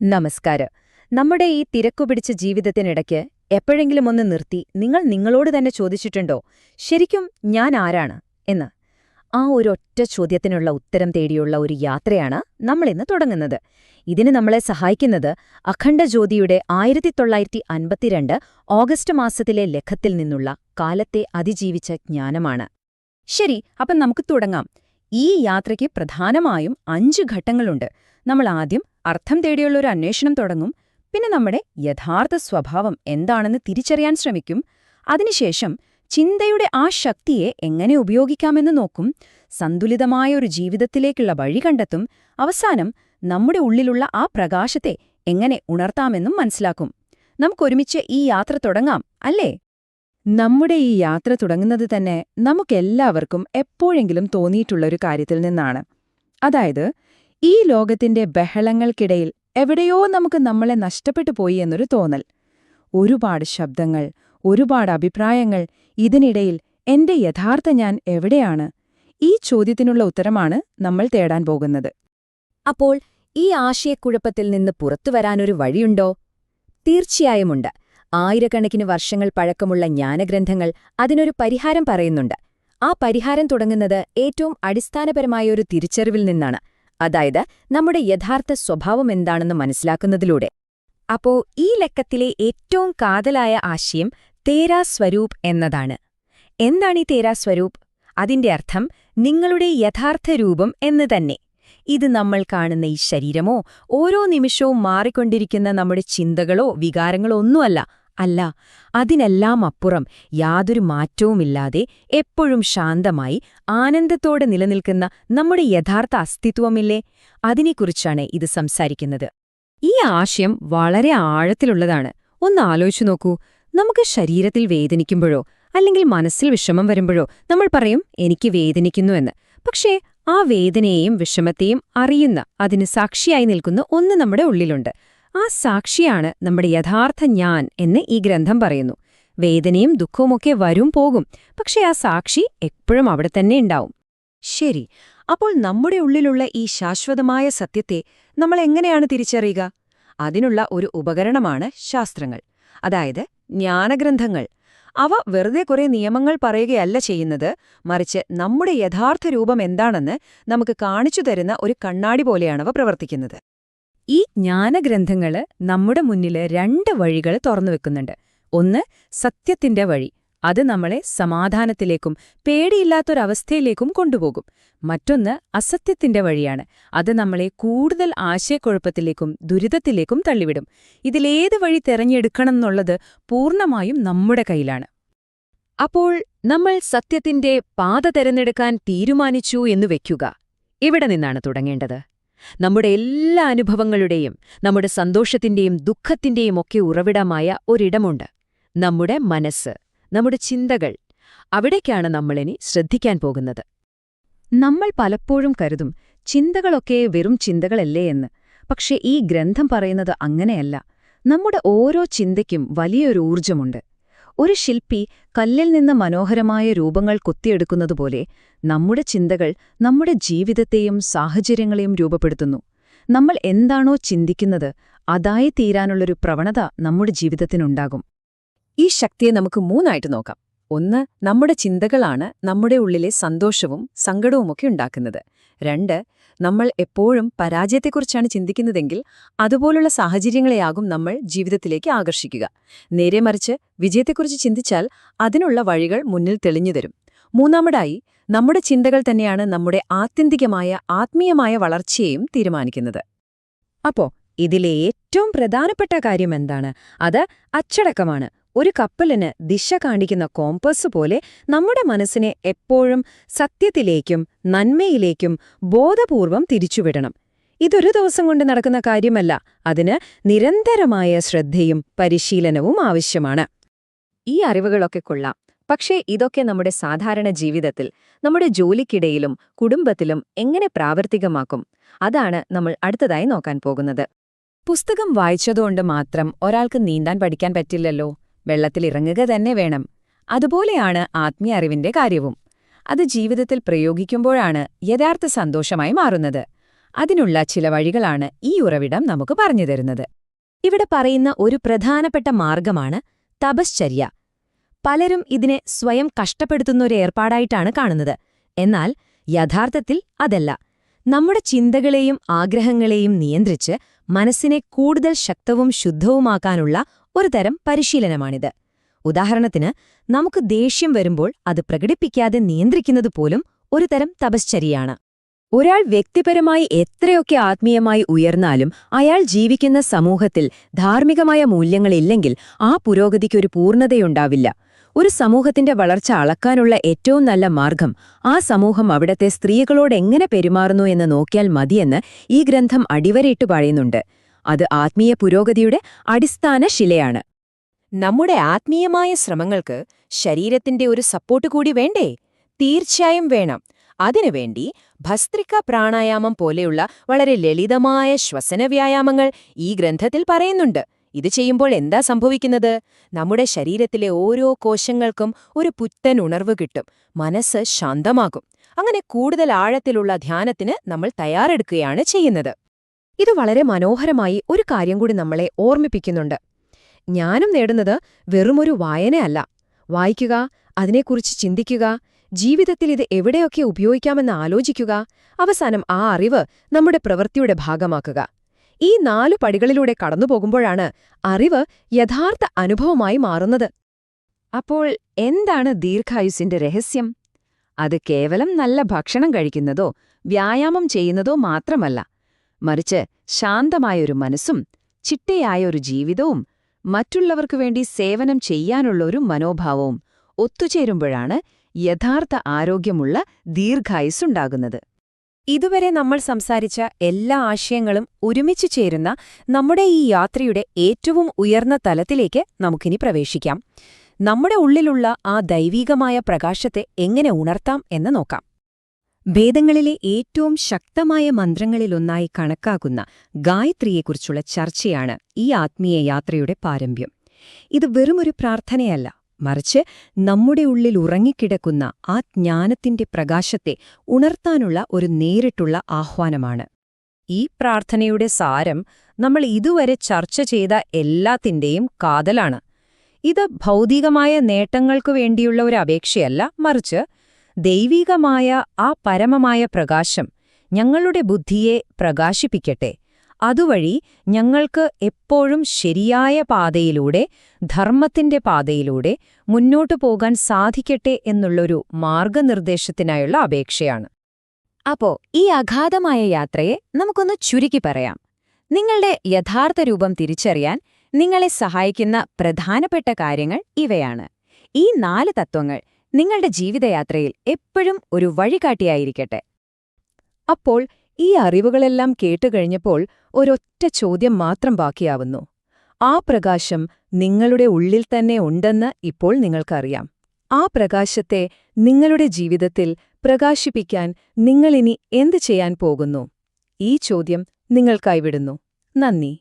നമസ്കാരം. നമ്മുടെ ഈ തിരക്കുപിടിച്ച ജീവിതത്തിനിടയ്ക്ക് എപ്പോഴെങ്കിലും ഒന്ന് നിർത്തി നിങ്ങൾ നിങ്ങളോട് തന്നെ ചോദിച്ചിട്ടുണ്ടോ, ശരിക്കും ഞാൻ ആരാണ് എന്ന്? ആ ഒരൊറ്റ ചോദ്യത്തിനുള്ള ഉത്തരം തേടിയുള്ള ഒരു യാത്രയാണ് നമ്മളിന്ന് തുടങ്ങുന്നത്. ഇതിന് നമ്മളെ സഹായിക്കുന്നത് അഖണ്ഡജ്യോതിയുടെ 1952 ഓഗസ്റ്റ് മാസത്തിലെ ലഖത്തിൽ നിന്നുള്ള കാലത്തെ അതിജീവിച്ച ജ്ഞാനമാണ്. ശരി, അപ്പം നമുക്ക് തുടങ്ങാം. ഈ യാത്രയ്ക്ക് പ്രധാനമായും 5 ഘട്ടങ്ങളുണ്ട്. നമ്മൾ ആദ്യം അർത്ഥം തേടിയുള്ള ഒരു അന്വേഷണം തുടങ്ങും, പിന്നെ നമ്മുടെ യഥാർത്ഥ സ്വഭാവം എന്താണെന്ന് തിരിച്ചറിയാൻ ശ്രമിക്കും, അതിനുശേഷം ചിന്തയുടെ ആ ശക്തിയെ എങ്ങനെ ഉപയോഗിക്കാമെന്ന് നോക്കും, സന്തുലിതമായ ഒരു ജീവിതത്തിലേക്കുള്ള വഴി കണ്ടെത്തും, അവസാനം നമ്മുടെ ഉള്ളിലുള്ള ആ പ്രകാശത്തെ എങ്ങനെ ഉണർത്താമെന്നും മനസ്സിലാക്കും. നമുക്കൊരുമിച്ച് ഈ യാത്ര തുടങ്ങാം, അല്ലേ? നമ്മുടെ ഈ യാത്ര തുടങ്ങുന്നത് തന്നെ നമുക്കെല്ലാവർക്കും എപ്പോഴെങ്കിലും തോന്നിയിട്ടുള്ളൊരു കാര്യത്തിൽ നിന്നാണ്. അതായത്, ഈ ലോകത്തിന്റെ ബഹളങ്ങൾക്കിടയിൽ എവിടെയോ നമുക്ക് നമ്മളെ നഷ്ടപ്പെട്ടു പോയി എന്നൊരു തോന്നൽ. ഒരുപാട് ശബ്ദങ്ങൾ, ഒരുപാട് അഭിപ്രായങ്ങൾ, ഇതിനിടയിൽ എന്റെ യഥാർത്ഥ ഞാൻ എവിടെയാണ്? ഈ ചോദ്യത്തിനുള്ള ഉത്തരമാണ് നമ്മൾ തേടാൻ പോകുന്നത്. അപ്പോൾ ഈ ആശയക്കുഴപ്പത്തിൽ നിന്ന് പുറത്തുവരാനൊരു വഴിയുണ്ടോ? തീർച്ചയായുമുണ്ട്. ആയിരക്കണക്കിന് വർഷങ്ങൾ പഴക്കമുള്ള ജ്ഞാനഗ്രന്ഥങ്ങൾ അതിനൊരു പരിഹാരം പറയുന്നുണ്ട്. ആ പരിഹാരം തുടങ്ങുന്നത് ഏറ്റവും അടിസ്ഥാനപരമായ ഒരു തിരിച്ചറിവിൽ നിന്നാണ്. അതായത്, നമ്മുടെ യഥാർത്ഥ സ്വഭാവം എന്താണെന്ന് മനസ്സിലാക്കുന്നതിലൂടെ. അപ്പോ ഈ ലക്കത്തിലെ ഏറ്റവും കാതലായ ആശയം തേരാ സ്വരൂപ് എന്നതാണ്. എന്താണ് ഈ തേരാ സ്വരൂപ്? അതിന്റെ അർത്ഥം നിങ്ങളുടെ യഥാർത്ഥ രൂപം എന്ന് തന്നെ. ഇത് നമ്മൾ കാണുന്ന ഈ ശരീരമോ ഓരോ നിമിഷവും മാറിക്കൊണ്ടിരിക്കുന്ന നമ്മുടെ ചിന്തകളോ വികാരങ്ങളോ ഒന്നുമല്ല. അല്ല, അതിനെല്ലാം അപ്പുറം യാതൊരു മാറ്റവുമില്ലാതെ എപ്പോഴും ശാന്തമായി ആനന്ദത്തോടെ നിലനിൽക്കുന്ന നമ്മുടെ യഥാർത്ഥ അസ്തിത്വമില്ലേ, അതിനെക്കുറിച്ചാണ് ഇത് സംസാരിക്കുന്നത്. ഈ ആശയം വളരെ ആഴത്തിലുള്ളതാണ്. ഒന്ന് ആലോചിച്ചു നോക്കൂ. നമുക്ക് ശരീരത്തിൽ വേദനിക്കുമ്പോഴോ അല്ലെങ്കിൽ മനസ്സിൽ വിഷമം വരുമ്പോഴോ നമ്മൾ പറയും, എനിക്ക് വേദനിക്കുന്നു എന്ന്. പക്ഷേ ആ വേദനയെയും വിഷമത്തെയും അറിയുന്ന, അതിന് സാക്ഷിയായി നിൽക്കുന്ന ഒന്ന് നമ്മുടെ ഉള്ളിലുണ്ട്. ആ സാക്ഷിയാണ് നമ്മുടെ യഥാർത്ഥ ഞാൻ എന്ന് ഈ ഗ്രന്ഥം പറയുന്നു. വേദനയും ദുഃഖവുമൊക്കെ വരും പോകും, പക്ഷേ ആ സാക്ഷി എപ്പോഴും അവിടെ തന്നെ ഉണ്ടാവും. ശരി, അപ്പോൾ നമ്മുടെ ഉള്ളിലുള്ള ഈ ശാശ്വതമായ സത്യത്തെ നമ്മൾ എങ്ങനെയാണ് തിരിച്ചറിയുക? അതിനുള്ള ഒരു ഉപകരണമാണ് ശാസ്ത്രങ്ങൾ, അതായത് ജ്ഞാനഗ്രന്ഥങ്ങൾ. അവ വെറുതെ കുറെ നിയമങ്ങൾ പറയുകയല്ല ചെയ്യുന്നത്, മറിച്ച് നമ്മുടെ യഥാർത്ഥ രൂപം എന്താണെന്ന് നമുക്ക് കാണിച്ചു തരുന്ന ഒരു കണ്ണാടി പോലെയാണവ പ്രവർത്തിക്കുന്നത്. ഈ ജ്ഞാനഗ്രന്ഥങ്ങള് നമ്മുടെ മുന്നില് 2 വഴികൾ തുറന്നുവെക്കുന്നുണ്ട്. ഒന്ന്, സത്യത്തിന്റെ വഴി. അത് നമ്മളെ സമാധാനത്തിലേക്കും പേടിയില്ലാത്തൊരവസ്ഥയിലേക്കും കൊണ്ടുപോകും. മറ്റൊന്ന് അസത്യത്തിന്റെ വഴിയാണ്. അത് നമ്മളെ കൂടുതൽ ആശയക്കുഴപ്പത്തിലേക്കും ദുരിതത്തിലേക്കും തള്ളിവിടും. ഇതിലേത് വഴി തെരഞ്ഞെടുക്കണമെന്നുള്ളത് പൂർണ്ണമായും നമ്മുടെ കയ്യിലാണ്. അപ്പോൾ നമ്മൾ സത്യത്തിന്റെ പാത തെരഞ്ഞെടുക്കാൻ തീരുമാനിച്ചു എന്ന് വെക്കുക. ഇവിടെ നിന്നാണ് തുടങ്ങേണ്ടത്. നമ്മുടെ എല്ലാ അനുഭവങ്ങളുടെയും, നമ്മുടെ സന്തോഷത്തിന്റെയും ദുഃഖത്തിന്റെയും ഒക്കെ ഉറവിടമായ ഒരിടമുണ്ട്, നമ്മുടെ മനസ്സ്, നമ്മുടെ ചിന്തകൾ. അവിടേക്കാണ് നമ്മളിനി ശ്രദ്ധിക്കാൻ പോകുന്നത്. നമ്മൾ പലപ്പോഴും കരുതും, ചിന്തകളൊക്കെ വെറും ചിന്തകളല്ലേ എന്ന്. പക്ഷെ ഈ ഗ്രന്ഥം പറയുന്നത് അങ്ങനെയല്ല. നമ്മുടെ ഓരോ ചിന്തയ്ക്കും വലിയൊരു ഊർജ്ജമുണ്ട്. ഒരു ശില്പി കല്ലിൽ നിന്ന് മനോഹരമായ രൂപങ്ങൾ കൊത്തിയെടുക്കുന്നതുപോലെ നമ്മുടെ ചിന്തകൾ നമ്മുടെ ജീവിതത്തെയും സാഹചര്യങ്ങളെയും രൂപപ്പെടുത്തുന്നു. നമ്മൾ എന്താണോ ചിന്തിക്കുന്നത് അതായി തീരാനുള്ളൊരു പ്രവണത നമ്മുടെ ജീവിതത്തിനുണ്ടാകും. ഈ ശക്തിയെ നമുക്ക് 3 ആയിട്ട് നോക്കാം. ഒന്ന്, നമ്മുടെ ചിന്തകളാണ് നമ്മുടെ ഉള്ളിലെ സന്തോഷവും സങ്കടവുമൊക്കെ ഉണ്ടാക്കുന്നത്. 2, നമ്മൾ എപ്പോഴും പരാജയത്തെക്കുറിച്ചാണ് ചിന്തിക്കുന്നതെങ്കിൽ അതുപോലുള്ള സാഹചര്യങ്ങളെയാകും നമ്മൾ ജീവിതത്തിലേക്ക് ആകർഷിക്കുക. നേരെ മറിച്ച് വിജയത്തെക്കുറിച്ച് ചിന്തിച്ചാൽ അതിനുള്ള വഴികൾ മുന്നിൽ തെളിഞ്ഞുതരും. മൂന്നാമതായി, നമ്മുടെ ചിന്തകൾ തന്നെയാണ് നമ്മുടെ ആത്യന്തികമായ ആത്മീയമായ വളർച്ചയെയും തീരുമാനിക്കുന്നത്. അപ്പോ ഇതിലെ ഏറ്റവും പ്രധാനപ്പെട്ട കാര്യം എന്താണ്? അത് അച്ചടക്കമാണ്. ഒരു കപ്പലിന് ദിശ കാണിക്കുന്ന കോമ്പസ് പോലെ നമ്മുടെ മനസ്സിനെ എപ്പോഴും സത്യത്തിലേക്കും നന്മയിലേക്കും ബോധപൂർവം തിരിച്ചുവിടണം. ഇതൊരു ദിവസം കൊണ്ട് നടക്കുന്ന കാര്യമല്ല. അതിന് നിരന്തരമായ ശ്രദ്ധയും പരിശീലനവും ആവശ്യമാണ്. ഈ അറിവുകളൊക്കെ കൊള്ളാം, പക്ഷേ ഇതൊക്കെ നമ്മുടെ സാധാരണ ജീവിതത്തിൽ, നമ്മുടെ ജോലിക്കിടയിലും കുടുംബത്തിലും എങ്ങനെ പ്രാവർത്തികമാക്കും? അതാണ് നമ്മൾ അടുത്തതായി നോക്കാൻ പോകുന്നത്. പുസ്തകം വായിച്ചതുകൊണ്ട് മാത്രം ഒരാൾക്ക് നീന്താൻ പഠിക്കാൻ പറ്റില്ലല്ലോ. വെള്ളത്തിലിറങ്ങുക തന്നെ വേണം. അതുപോലെയാണ് ആത്മീയ അറിവിന്റെ കാര്യവും. അത് ജീവിതത്തിൽ പ്രയോഗിക്കുമ്പോഴാണ് യഥാർത്ഥ സന്തോഷമായി മാറുന്നത്. അതിനുള്ള ചില വഴികളാണ് ഈ ഉറവിടം നമുക്ക് പറഞ്ഞുതരുന്നത്. ഇവിടെ പറയുന്ന ഒരു പ്രധാനപ്പെട്ട മാർഗമാണ് തപശ്ചര്യ. പലരും ഇതിനെ സ്വയം കഷ്ടപ്പെടുത്തുന്ന ഒരു ഏർപ്പാടായിട്ടാണ് കാണുന്നത്. എന്നാൽ യഥാർത്ഥത്തിൽ അതല്ല. നമ്മുടെ ചിന്തകളെയും ആഗ്രഹങ്ങളെയും നിയന്ത്രിച്ച് മനസ്സിനെ കൂടുതൽ ശക്തവും ശുദ്ധവുമാക്കാനുള്ള ഒരു തരം പരിശീലനമാണിത്. ഉദാഹരണത്തിന്, നമുക്ക് ദേഷ്യം വരുമ്പോൾ അത് പ്രകടിപ്പിക്കാതെ നിയന്ത്രിക്കുന്നതുപോലും ഒരു തരം തപശ്ചര്യയാണ്. ഒരാൾ വ്യക്തിപരമായി എത്രയൊക്കെ ആത്മീയമായി ഉയർന്നാലും അയാൾ ജീവിക്കുന്ന സമൂഹത്തിൽ ധാർമ്മികമായ മൂല്യങ്ങളില്ലെങ്കിൽ ആ പുരോഗതിക്കൊരു പൂർണ്ണതയുണ്ടാവില്ല. ഒരു സമൂഹത്തിന്റെ വളർച്ച അളക്കാനുള്ള ഏറ്റവും നല്ല മാർഗം ആ സമൂഹം അവിടത്തെ സ്ത്രീകളോടെങ്ങനെ പെരുമാറുന്നു എന്ന് നോക്കിയാൽ മതിയെന്ന് ഈ ഗ്രന്ഥം അടിവരയിട്ട് പറയുന്നുണ്ട്. അത് ആത്മീയ പുരോഗതിയുടെ അടിസ്ഥാന ശിലയാണ്. നമ്മുടെ ആത്മീയമായ ശ്രമങ്ങൾക്ക് ശരീരത്തിന്റെ ഒരു സപ്പോർട്ട് കൂടി വേണ്ടേ? തീർച്ചയായും വേണം. അതിനുവേണ്ടി ഭസ്ത്രിക പ്രാണായാമം പോലെയുള്ള വളരെ ലളിതമായ ശ്വസന വ്യായാമങ്ങൾ ഈ ഗ്രന്ഥത്തിൽ പറയുന്നുണ്ട്. ഇത് ചെയ്യുമ്പോൾ എന്താ സംഭവിക്കുന്നത്? നമ്മുടെ ശരീരത്തിലെ ഓരോ കോശങ്ങൾക്കും ഒരു പുത്തൻ ഉണർവ് കിട്ടും, മനസ്സ് ശാന്തമാകും. അങ്ങനെ കൂടുതൽ ആഴത്തിലുള്ള ധ്യാനത്തിന് നമ്മൾ തയ്യാറെടുക്കുകയാണ് ചെയ്യുന്നത്. ഇത് വളരെ മനോഹരമായി ഒരു കാര്യം കൂടി നമ്മളെ ഓർമ്മിപ്പിക്കുന്നുണ്ട്. ജ്ഞാനം നേടുന്നത് വെറുമൊരു വായനയല്ല. വായിക്കുക, അതിനെക്കുറിച്ച് ചിന്തിക്കുക, ജീവിതത്തിൽ ഇത് എവിടെയൊക്കെ ഉപയോഗിക്കാമെന്ന് ആലോചിക്കുക, അവസാനം ആ അറിവ് നമ്മുടെ പ്രവൃത്തിയുടെ ഭാഗമാക്കുക. ഈ 4 പടികളിലൂടെ കടന്നുപോകുമ്പോഴാണ് അറിവ് യഥാർത്ഥ അനുഭവമായി മാറുന്നത്. അപ്പോൾ എന്താണ് ദീർഘായുസ്സിന്റെ രഹസ്യം? അത് കേവലം നല്ല ഭക്ഷണം കഴിക്കുന്നതോ വ്യായാമം ചെയ്യുന്നതോ മാത്രമല്ല, മറിച്ച് ശാന്തമായൊരു മനസ്സും ചിട്ടയായൊരു ജീവിതവും മറ്റുള്ളവർക്കു വേണ്ടി സേവനം ചെയ്യാനുള്ളൊരു മനോഭാവവും ഒത്തുചേരുമ്പോഴാണ് യഥാർത്ഥ ആരോഗ്യമുള്ള ദീർഘായുസ്സുണ്ടാകുന്നത്. ഇതുവരെ നമ്മൾ സംസാരിച്ച എല്ലാ ആശയങ്ങളും ഒരുമിച്ചു ചേരുന്ന നമ്മുടെ ഈ യാത്രയുടെ ഏറ്റവും ഉയർന്ന തലത്തിലേക്ക് നമുക്കിനി പ്രവേശിക്കാം. നമ്മുടെ ഉള്ളിലുള്ള ആ ദൈവീകമായ പ്രകാശത്തെ എങ്ങനെ ഉണർത്താം എന്ന് നോക്കാം. വേദങ്ങളിലെ ഏറ്റവും ശക്തമായ മന്ത്രങ്ങളിലൊന്നായി കണക്കാക്കുന്ന ഗായത്രിയെക്കുറിച്ചുള്ള ചർച്ചയാണ് ഈ ആത്മീയ യാത്രയുടെ പാരമ്യം. ഇത് വെറുമൊരു പ്രാർത്ഥനയല്ല, മറിച്ച് നമ്മുടെ ഉള്ളിൽ ഉറങ്ങിക്കിടക്കുന്ന ആ ജ്ഞാനത്തിന്റെ പ്രകാശത്തെ ഉണർത്താനുള്ള ഒരു നേരിട്ടുള്ള ആഹ്വാനമാണ്. ഈ പ്രാർത്ഥനയുടെ സാരം നമ്മൾ ഇതുവരെ ചർച്ച ചെയ്ത എല്ലാത്തിന്റെയും കാതലാണ്. ഇത് ഭൗതികമായ നേട്ടങ്ങൾക്കു വേണ്ടിയുള്ള ഒരു അപേക്ഷയല്ല, മറിച്ച് ദൈവികമായ ആ പരമമായ പ്രകാശം ഞങ്ങളുടെ ബുദ്ധിയെ പ്രകാശിപ്പിക്കട്ടെ, അതുവഴി ഞങ്ങൾക്ക് എപ്പോഴും ശരിയായ പാതയിലൂടെ, ധർമ്മത്തിന്റെ പാതയിലൂടെ മുന്നോട്ടു പോകാൻ സാധിക്കട്ടെ എന്നുള്ളൊരു മാർഗനിർദ്ദേശത്തിനായുള്ള അപേക്ഷയാണ്. അപ്പോ ഈ അഗാധമായ യാത്രയെ നമുക്കൊന്ന് ചുരുക്കി പറയാം. നിങ്ങളുടെ യഥാർത്ഥ രൂപം തിരിച്ചറിയാൻ നിങ്ങളെ സഹായിക്കുന്ന പ്രധാനപ്പെട്ട കാര്യങ്ങൾ ഇവയാണ്. ഈ 4 തത്വങ്ങൾ നിങ്ങളുടെ ജീവിതയാത്രയിൽ എപ്പോഴും ഒരു വഴികാട്ടിയായിരിക്കട്ടെ. അപ്പോൾ ഈ അറിവുകളെല്ലാം കേട്ടുകഴിഞ്ഞപ്പോൾ ഒരൊറ്റ ചോദ്യം മാത്രം ബാക്കിയാവുന്നു. ആ പ്രകാശം നിങ്ങളുടെ ഉള്ളിൽ തന്നെ ഉണ്ടെന്ന് ഇപ്പോൾ നിങ്ങൾക്കറിയാം. ആ പ്രകാശത്തെ നിങ്ങളുടെ ജീവിതത്തിൽ പ്രകാശിപ്പിക്കാൻ നിങ്ങളിനി എന്ത് ചെയ്യാൻ പോകുന്നു? ഈ ചോദ്യം നിങ്ങൾക്കായി വിടുന്നു. നന്ദി.